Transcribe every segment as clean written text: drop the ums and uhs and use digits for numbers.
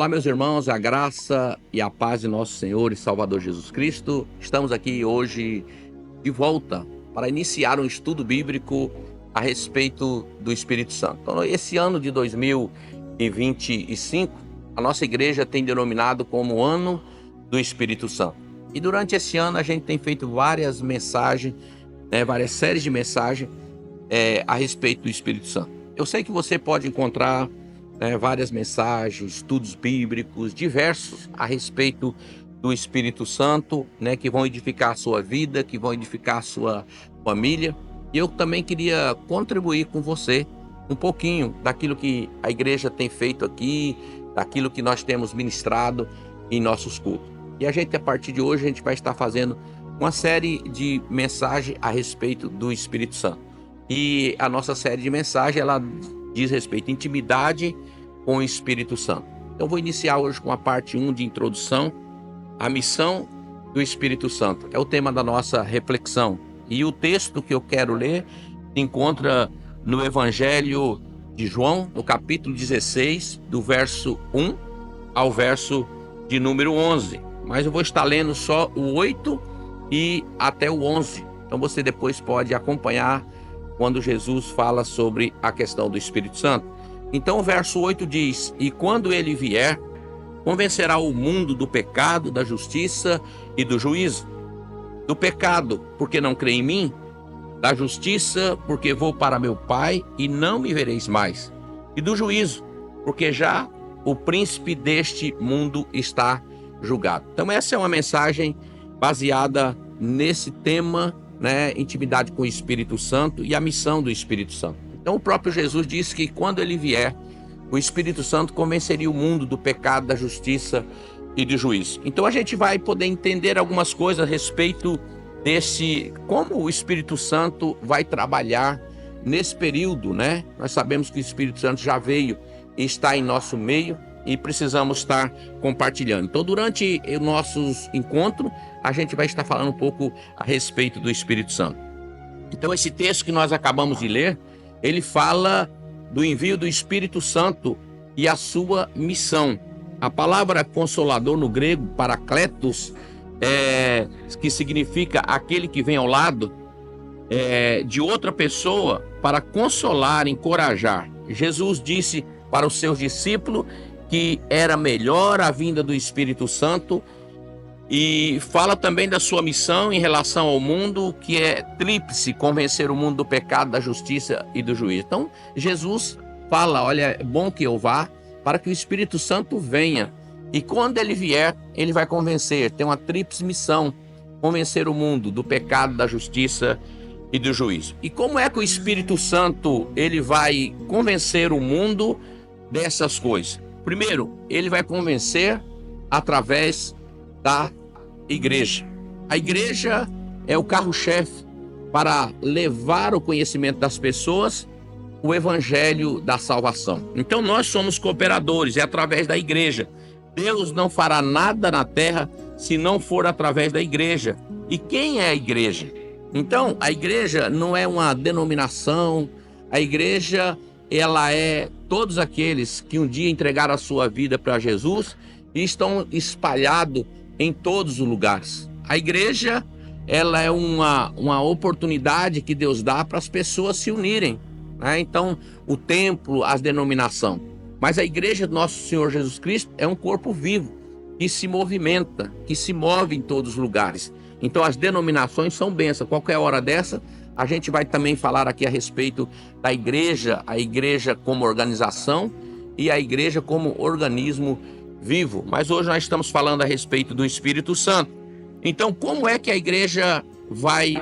Olá, meus irmãos, a graça e a paz de nosso Senhor e Salvador Jesus Cristo. Estamos aqui hoje de volta para iniciar um estudo bíblico a respeito do Espírito Santo. Então, esse ano de 2025, a nossa igreja tem denominado como Ano do Espírito Santo. E durante esse ano a gente tem feito várias mensagens, várias séries de mensagens a respeito do Espírito Santo. Eu sei que você pode encontrar várias mensagens, estudos bíblicos diversos a respeito do Espírito Santo, que vão edificar a sua vida, que vão edificar a sua família. E eu também queria contribuir com você um pouquinho daquilo que a igreja tem feito aqui, daquilo que nós temos ministrado em nossos cultos. E a gente, a partir de hoje, a gente vai estar fazendo uma série de mensagens a respeito do Espírito Santo. E a nossa série de mensagens, ela diz respeito à intimidade com o Espírito Santo. Então, vou iniciar hoje com a parte 1 de introdução, a missão do Espírito Santo. É o tema da nossa reflexão. E o texto que eu quero ler se encontra no Evangelho de João, no capítulo 16, do verso 1 ao verso de número 11. Mas eu vou estar lendo só o 8 e até o 11. Então, você depois pode acompanhar quando Jesus fala sobre a questão do Espírito Santo. Então o verso 8 diz: "E quando ele vier, convencerá o mundo do pecado, da justiça e do juízo. Do pecado, porque não crê em mim; da justiça, porque vou para meu Pai e não me vereis mais; e do juízo, porque já o príncipe deste mundo está julgado." Então essa é uma mensagem baseada nesse tema, intimidade com o Espírito Santo e a missão do Espírito Santo. Então o próprio Jesus disse que quando ele vier, o Espírito Santo convenceria o mundo do pecado, da justiça e do juízo. Então a gente vai poder entender algumas coisas a respeito como o Espírito Santo vai trabalhar nesse período, Nós sabemos que o Espírito Santo já veio e está em nosso meio e precisamos estar compartilhando. Então, durante os nossos encontros, a gente vai estar falando um pouco a respeito do Espírito Santo. Então, esse texto que nós acabamos de ler, ele fala do envio do Espírito Santo e a sua missão. A palavra consolador no grego, parakletos, que significa aquele que vem ao lado de outra pessoa para consolar, encorajar. Jesus disse para os seus discípulos que era melhor a vinda do Espírito Santo, e fala também da sua missão em relação ao mundo, que é tríplice: convencer o mundo do pecado, da justiça e do juízo. Então Jesus fala: olha, é bom que eu vá para que o Espírito Santo venha, e quando ele vier, ele vai convencer. Tem uma tríplice missão: convencer o mundo do pecado, da justiça e do juízo. E como é que o Espírito Santo ele vai convencer o mundo dessas coisas? Primeiro, ele vai convencer através da igreja. A igreja é o carro-chefe para levar o conhecimento das pessoas o evangelho da salvação. Então nós somos cooperadores, é através da igreja. Deus não fará nada na terra se não for através da igreja. E quem é a igreja? Então, a igreja não é uma denominação. A igreja, ela é todos aqueles que um dia entregaram a sua vida para Jesus e estão espalhados em todos os lugares. A igreja, ela é uma oportunidade que Deus dá para as pessoas se unirem, Então, o templo, as denominações. Mas a igreja do nosso Senhor Jesus Cristo é um corpo vivo, que se movimenta, que se move em todos os lugares. Então, as denominações são bênçãos. Qualquer hora dessa, a gente vai também falar aqui a respeito da igreja, a igreja como organização e a igreja como organismo vivo. Mas hoje nós estamos falando a respeito do Espírito Santo. Então, como é que a igreja vai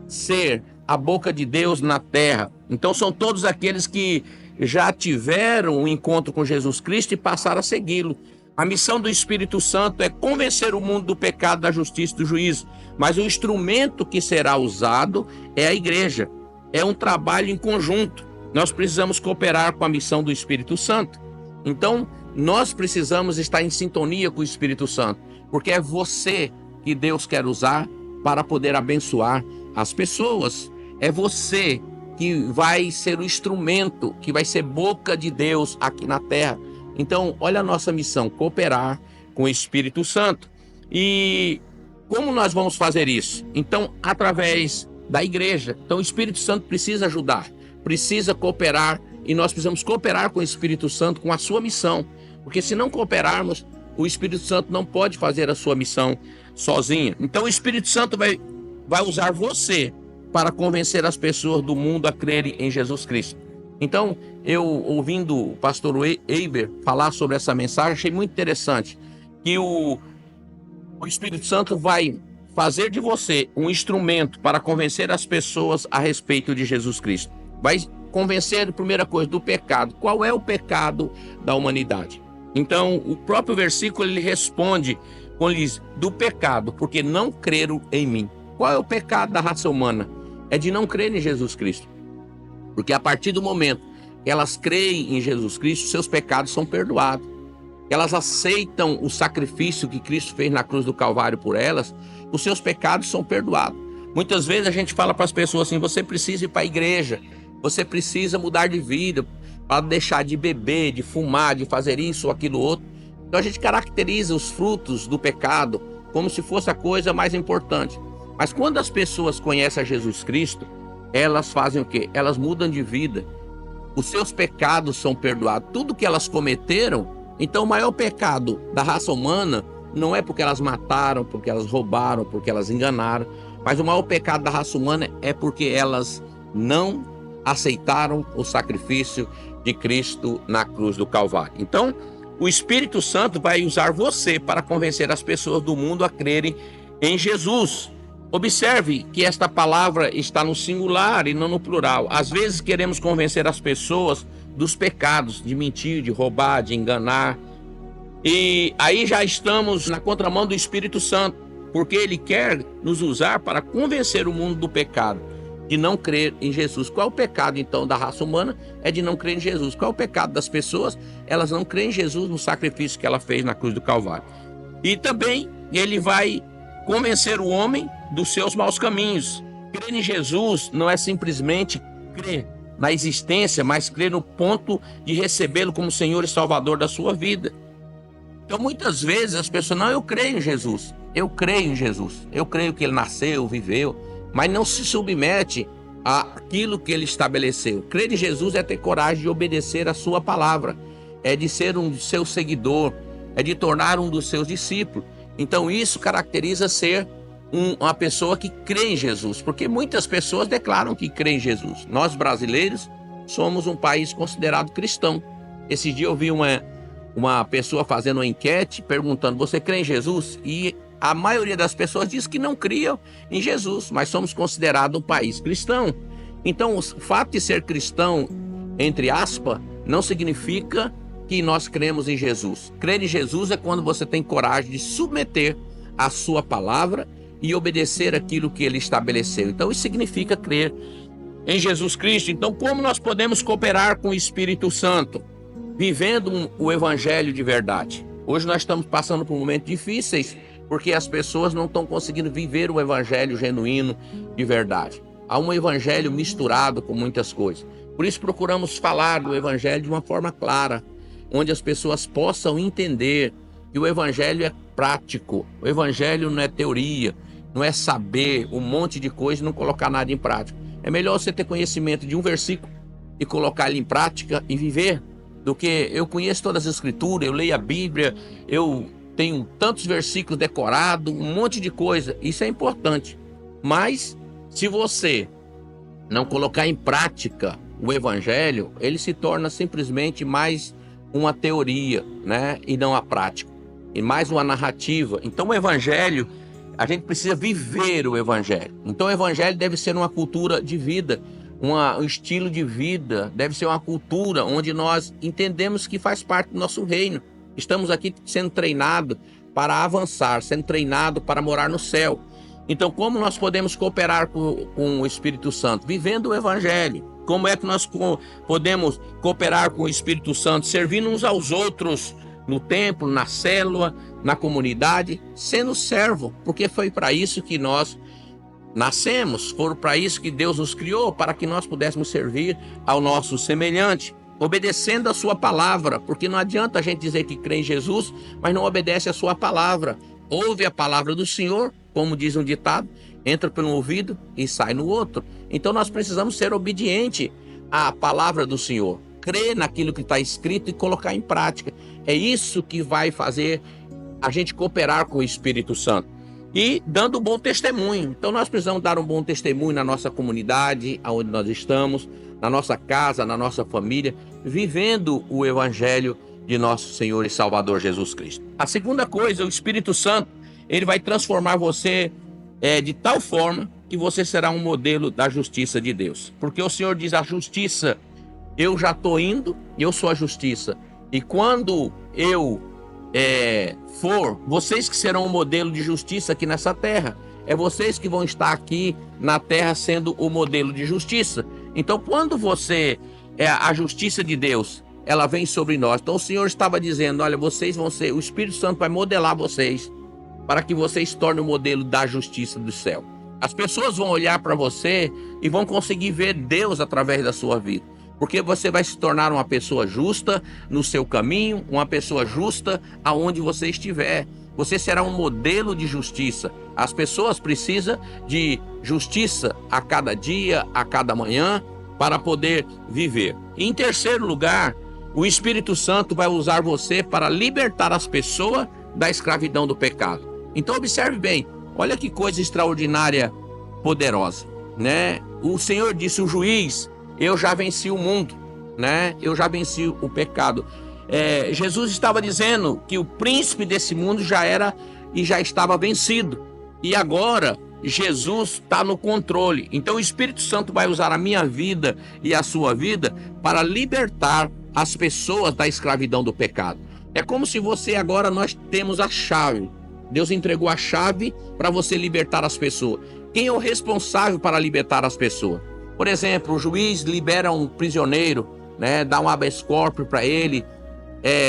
ser a boca de Deus na terra? Então, são todos aqueles que já tiveram um encontro com Jesus Cristo e passaram a segui-lo. A missão do Espírito Santo é convencer o mundo do pecado, da justiça e do juízo. Mas o instrumento que será usado é a igreja. É um trabalho em conjunto. Nós precisamos cooperar com a missão do Espírito Santo. Então, nós precisamos estar em sintonia com o Espírito Santo, porque é você que Deus quer usar para poder abençoar as pessoas. É você que vai ser o instrumento, que vai ser boca de Deus aqui na terra, Então, olha a nossa missão: cooperar com o Espírito Santo. E como nós vamos fazer isso? Então, através da igreja. Então, o Espírito Santo precisa ajudar, precisa cooperar, e nós precisamos cooperar com o Espírito Santo, com a sua missão. Porque se não cooperarmos, o Espírito Santo não pode fazer a sua missão sozinho. Então, o Espírito Santo vai usar você para convencer as pessoas do mundo a crerem em Jesus Cristo. Então, eu ouvindo o pastor Eiber falar sobre essa mensagem, achei muito interessante que o Espírito Santo vai fazer de você um instrumento para convencer as pessoas a respeito de Jesus Cristo. Vai convencer, primeira coisa, do pecado. Qual é o pecado da humanidade? Então, o próprio versículo ele responde do pecado, porque não creram em mim. Qual é o pecado da raça humana? É de não crer em Jesus Cristo. Porque a partir do momento que elas creem em Jesus Cristo, seus pecados são perdoados. Elas aceitam o sacrifício que Cristo fez na cruz do Calvário por elas, os seus pecados são perdoados. Muitas vezes a gente fala para as pessoas assim: você precisa ir para a igreja, você precisa mudar de vida, para deixar de beber, de fumar, de fazer isso ou aquilo outro. Então a gente caracteriza os frutos do pecado como se fosse a coisa mais importante. Mas quando as pessoas conhecem a Jesus Cristo, elas fazem o quê? Elas mudam de vida. Os seus pecados são perdoados. Tudo que elas cometeram. Então o maior pecado da raça humana não é porque elas mataram, porque elas roubaram, porque elas enganaram. Mas o maior pecado da raça humana é porque elas não aceitaram o sacrifício de Cristo na cruz do Calvário. Então, o Espírito Santo vai usar você para convencer as pessoas do mundo a crerem em Jesus. Observe que esta palavra está no singular e não no plural. Às vezes queremos convencer as pessoas dos pecados, de mentir, de roubar, de enganar. E aí já estamos na contramão do Espírito Santo, porque ele quer nos usar para convencer o mundo do pecado, de não crer em Jesus. Qual é o pecado, então, da raça humana? É de não crer em Jesus. Qual é o pecado das pessoas? Elas não creem em Jesus, no sacrifício que ela fez na cruz do Calvário. E também ele vai convencer o homem dos seus maus caminhos. Crer em Jesus não é simplesmente crer na existência, mas crer no ponto de recebê-lo como Senhor e Salvador da sua vida. Então, muitas vezes as pessoas: não, eu creio em Jesus, eu creio em Jesus, eu creio que ele nasceu, viveu, mas não se submete àquilo que ele estabeleceu. Crer em Jesus é ter coragem de obedecer a sua palavra, é de ser um seu seguidor, é de tornar um dos seus discípulos. Então isso caracteriza ser uma pessoa que crê em Jesus, porque muitas pessoas declaram que creem em Jesus. Nós brasileiros somos um país considerado cristão. Esse dia eu vi uma pessoa fazendo uma enquete perguntando: você crê em Jesus? E a maioria das pessoas diz que não criam em Jesus, mas somos considerados um país cristão. Então o fato de ser cristão, entre aspas, não significa que nós cremos em Jesus. Crer em Jesus é quando você tem coragem de submeter a sua palavra e obedecer aquilo que ele estabeleceu. Então isso significa crer em Jesus Cristo. Então, como nós podemos cooperar com o Espírito Santo? Vivendo o evangelho de verdade. Hoje nós estamos passando por momentos difíceis porque as pessoas não estão conseguindo viver o evangelho genuíno de verdade. Há um evangelho misturado com muitas coisas. Por isso procuramos falar do evangelho de uma forma clara, onde as pessoas possam entender que o evangelho é prático. O evangelho não é teoria, não é saber um monte de coisa e não colocar nada em prática. É melhor você ter conhecimento de um versículo e colocar ele em prática e viver, do que eu conheço todas as escrituras, eu leio a Bíblia, eu tenho tantos versículos decorados, um monte de coisa. Isso é importante. Mas se você não colocar em prática o evangelho, ele se torna simplesmente mais uma teoria, né? E não a prática. E mais uma narrativa. Então o evangelho, a gente precisa viver o evangelho. Então o evangelho deve ser uma cultura de vida, um estilo de vida, deve ser uma cultura onde nós entendemos que faz parte do nosso reino. Estamos aqui sendo treinados para avançar, sendo treinados para morar no céu. Então, como nós podemos cooperar com o Espírito Santo? Vivendo o evangelho. Como é que nós podemos cooperar com o Espírito Santo? Servindo uns aos outros no templo, na célula, na comunidade, sendo servo, porque foi para isso que nós nascemos, foi para isso que Deus nos criou, para que nós pudéssemos servir ao nosso semelhante. obedecendo a sua palavra, porque não adianta a gente dizer que crê em Jesus, mas não obedece a sua palavra. Ouve a palavra do Senhor, como diz um ditado, entra por um ouvido e sai no outro. Então nós precisamos ser obedientes à palavra do Senhor, crer naquilo que está escrito e colocar em prática. É isso que vai fazer a gente cooperar com o Espírito Santo e dando um bom testemunho. Então nós precisamos dar um bom testemunho na nossa comunidade, onde nós estamos, na nossa casa, na nossa família, vivendo o Evangelho de nosso Senhor e Salvador Jesus Cristo. A segunda coisa, o Espírito Santo, ele vai transformar você de tal forma que você será um modelo da justiça de Deus. Porque o Senhor diz, a justiça, eu já estou indo, eu sou a justiça. E quando eu for, vocês que serão um modelo de justiça aqui nessa terra. É vocês que vão estar aqui na terra sendo o modelo de justiça. Então, quando você a justiça de Deus, ela vem sobre nós. Então, o Senhor estava dizendo, olha, vocês vão ser, o Espírito Santo vai modelar vocês para que vocês tornem o modelo da justiça do céu. As pessoas vão olhar para você e vão conseguir ver Deus através da sua vida. Porque você vai se tornar uma pessoa justa no seu caminho, uma pessoa justa aonde você estiver. Você será um modelo de justiça. As pessoas precisam de justiça a cada dia, a cada manhã, para poder viver. E em terceiro lugar, o Espírito Santo vai usar você para libertar as pessoas da escravidão do pecado. Então observe bem, olha que coisa extraordinária, poderosa, né? O Senhor disse, o juiz, eu já venci o mundo, né? Eu já venci o pecado. Jesus estava dizendo que o príncipe desse mundo já era e já estava vencido. E agora Jesus está no controle. Então o Espírito Santo vai usar a minha vida e a sua vida para libertar as pessoas da escravidão do pecado. É como se você agora, nós temos a chave. Deus entregou a chave para você libertar as pessoas. Quem é o responsável para libertar as pessoas? Por exemplo, o juiz libera um prisioneiro, né, dá um habeas corpus para ele,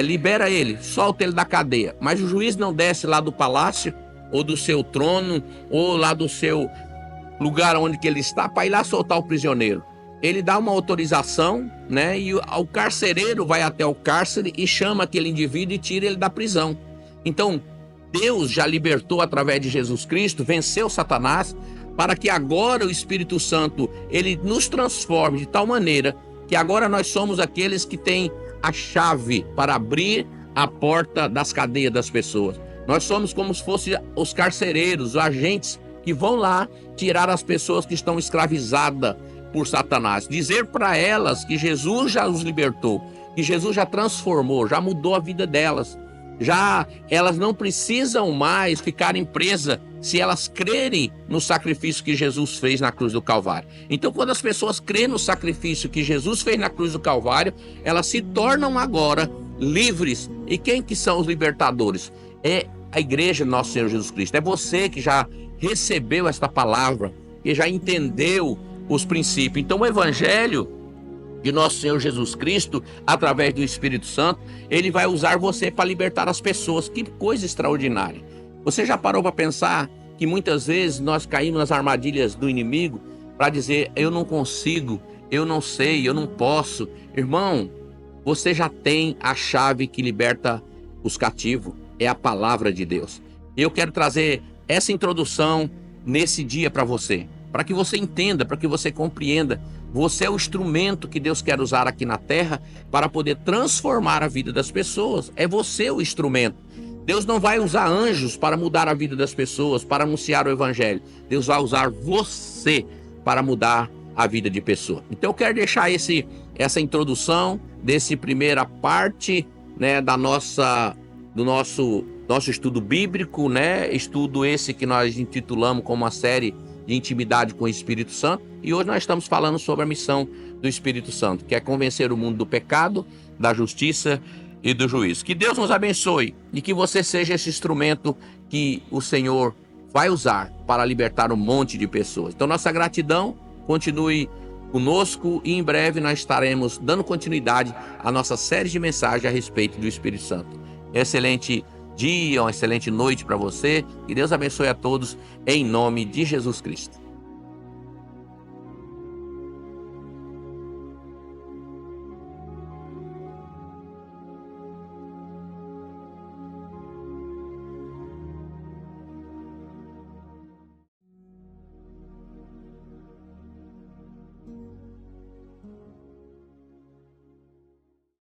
libera ele, solta ele da cadeia. Mas o juiz não desce lá do palácio, ou do seu trono, ou lá do seu lugar onde que ele está, para ir lá soltar o prisioneiro. Ele dá uma autorização, né, e o carcereiro vai até o cárcere e chama aquele indivíduo e tira ele da prisão. Então, Deus já libertou através de Jesus Cristo, venceu Satanás, para que agora o Espírito Santo, ele nos transforme de tal maneira que agora nós somos aqueles que têm a chave para abrir a porta das cadeias das pessoas. Nós somos como se fossem os carcereiros, os agentes que vão lá tirar as pessoas que estão escravizadas por Satanás. Dizer para elas que Jesus já os libertou, que Jesus já transformou, já mudou a vida delas. Já elas não precisam mais ficarem presas se elas crerem no sacrifício que Jesus fez na cruz do Calvário. Então, quando as pessoas creem no sacrifício que Jesus fez na cruz do Calvário, elas se tornam agora livres. E quem que são os libertadores? É a igreja do nosso Senhor Jesus Cristo. É você que já recebeu esta palavra, que já entendeu os princípios. Então, o Evangelho de nosso Senhor Jesus Cristo, através do Espírito Santo, ele vai usar você para libertar as pessoas. Que coisa extraordinária. Você já parou para pensar que muitas vezes nós caímos nas armadilhas do inimigo para dizer, eu não consigo, eu não sei, eu não posso. Irmão, você já tem a chave que liberta os cativos, é a palavra de Deus. Eu quero trazer essa introdução nesse dia para você, para que você entenda, para que você compreenda. Você é o instrumento que Deus quer usar aqui na terra para poder transformar a vida das pessoas. É você o instrumento. Deus não vai usar anjos para mudar a vida das pessoas, para anunciar o Evangelho. Deus vai usar você para mudar a vida de pessoa. Então eu quero deixar essa introdução dessa primeira parte, né, do nosso estudo bíblico, né? Estudo esse que nós intitulamos como uma série de intimidade com o Espírito Santo. E hoje nós estamos falando sobre a missão do Espírito Santo, que é convencer o mundo do pecado, da justiça e do juízo. Que Deus nos abençoe e que você seja esse instrumento que o Senhor vai usar para libertar um monte de pessoas. Então nossa gratidão, continue conosco e em breve nós estaremos dando continuidade à nossa série de mensagens a respeito do Espírito Santo. Excelente dia, uma excelente noite para você. Que Deus abençoe a todos em nome de Jesus Cristo.